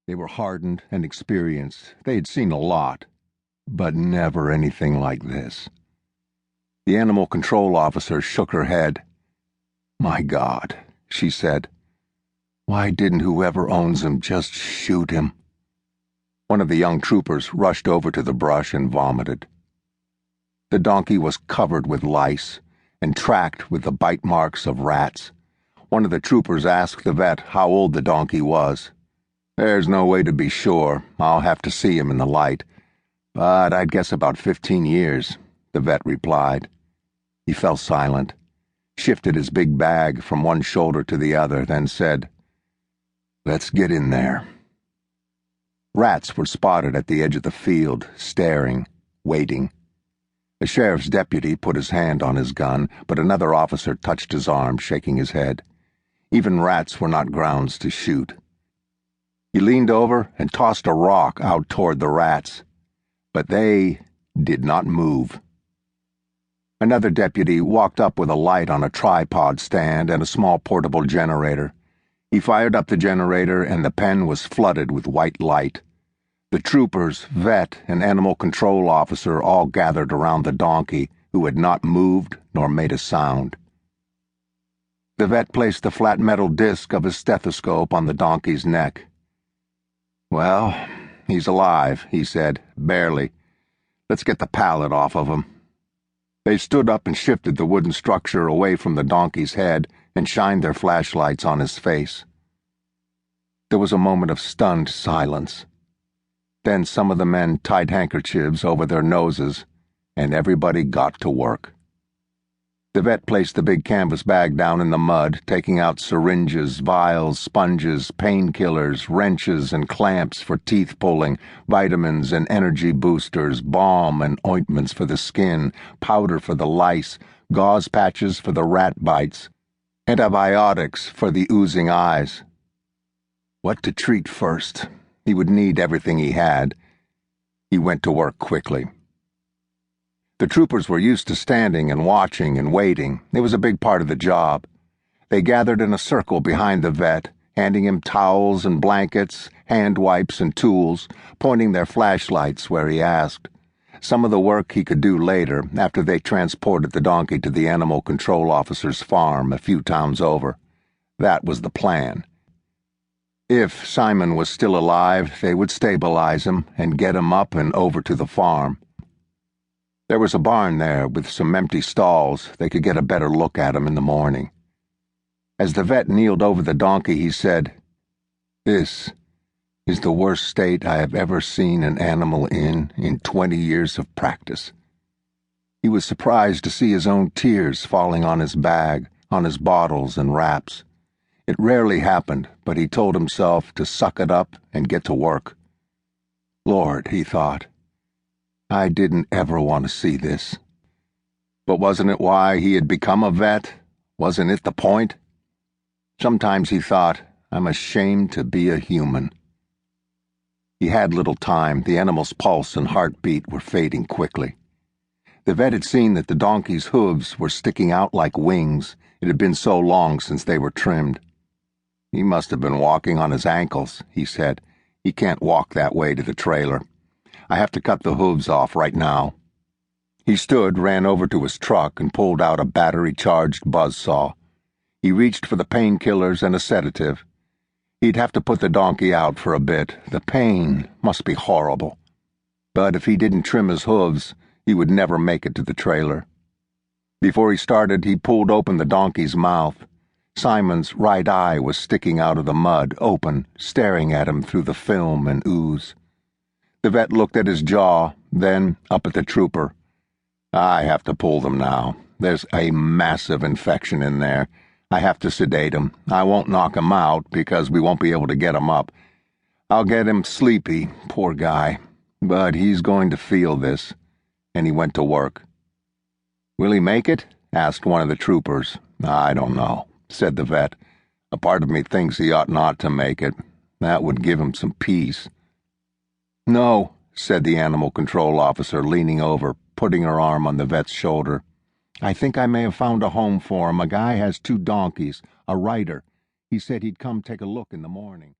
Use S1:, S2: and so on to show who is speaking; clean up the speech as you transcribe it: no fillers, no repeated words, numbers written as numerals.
S1: They were hardened and experienced. They had seen a lot, but never anything like this. The animal control officer shook her head. "My God," she said. "Why didn't whoever owns him just shoot him?" One of the young troopers rushed over to the brush and vomited. The donkey was covered with lice and tracked with the bite marks of rats. One of the troopers asked the vet how old the donkey was. "There's no way to be sure. I'll have to see him in the light. But I'd guess about 15 years, the vet replied. He fell silent, shifted his big bag from one shoulder to the other, then said, "Let's get in there." Rats were spotted at the edge of the field, staring, waiting. The sheriff's deputy put his hand on his gun, but another officer touched his arm, shaking his head. Even rats were not grounds to shoot. He leaned over and tossed a rock out toward the rats, but they did not move. Another deputy walked up with a light on a tripod stand and a small portable generator. He fired up the generator, and the pen was flooded with white light. The troopers, vet, and animal control officer all gathered around the donkey, who had not moved nor made a sound. The vet placed the flat metal disc of his stethoscope on the donkey's neck. "Well, he's alive," he said, "barely. Let's get the pallet off of him." They stood up and shifted the wooden structure away from the donkey's head and shined their flashlights on his face. There was a moment of stunned silence. Then some of the men tied handkerchiefs over their noses, and everybody got to work. The vet placed the big canvas bag down in the mud, taking out syringes, vials, sponges, painkillers, wrenches, and clamps for teeth pulling, vitamins and energy boosters, balm and ointments for the skin, powder for the lice, gauze patches for the rat bites, antibiotics for the oozing eyes. What to treat first? He would need everything he had. He went to work quickly. The troopers were used to standing and watching and waiting. It was a big part of the job. They gathered in a circle behind the vet, handing him towels and blankets, hand wipes and tools, pointing their flashlights where he asked. Some of the work he could do later, after they transported the donkey to the animal control officer's farm a few towns over. That was the plan. If Simon was still alive, they would stabilize him and get him up and over to the farm. There was a barn there with some empty stalls. They could get a better look at him in the morning. As the vet kneeled over the donkey, he said, "This is the worst state I have ever seen an animal in 20 years of practice." He was surprised to see his own tears falling on his bag, on his bottles and wraps. It rarely happened, but he told himself to suck it up and get to work. Lord, he thought, I didn't ever want to see this. But wasn't it why he had become a vet? Wasn't it the point? Sometimes he thought, I'm ashamed to be a human. He had little time. The animal's pulse and heartbeat were fading quickly. The vet had seen that the donkey's hooves were sticking out like wings. It had been so long since they were trimmed. He must have been walking on his ankles, he said. He can't walk that way to the trailer. I have to cut the hooves off right now. He stood, ran over to his truck, and pulled out a battery-charged buzzsaw. He reached for the painkillers and a sedative. He'd have to put the donkey out for a bit. The pain must be horrible. But if he didn't trim his hooves, he would never make it to the trailer. Before he started, he pulled open the donkey's mouth. Simon's right eye was sticking out of the mud, open, staring at him through the film and ooze. The vet looked at his jaw, then up at the trooper. I have to pull them now. There's a massive infection in there. I have to sedate him. I won't knock him out because we won't be able to get him up. I'll get him sleepy, poor guy. But he's going to feel this. And he went to work. Will he make it? Asked one of the troopers. I don't know, said the vet. A part of me thinks he ought not to make it. That would give him some peace. No, said the animal control officer, leaning over, putting her arm on the vet's shoulder. I think I may have found a home for him. A guy has 2 donkeys, a writer. He said he'd come take a look in the morning.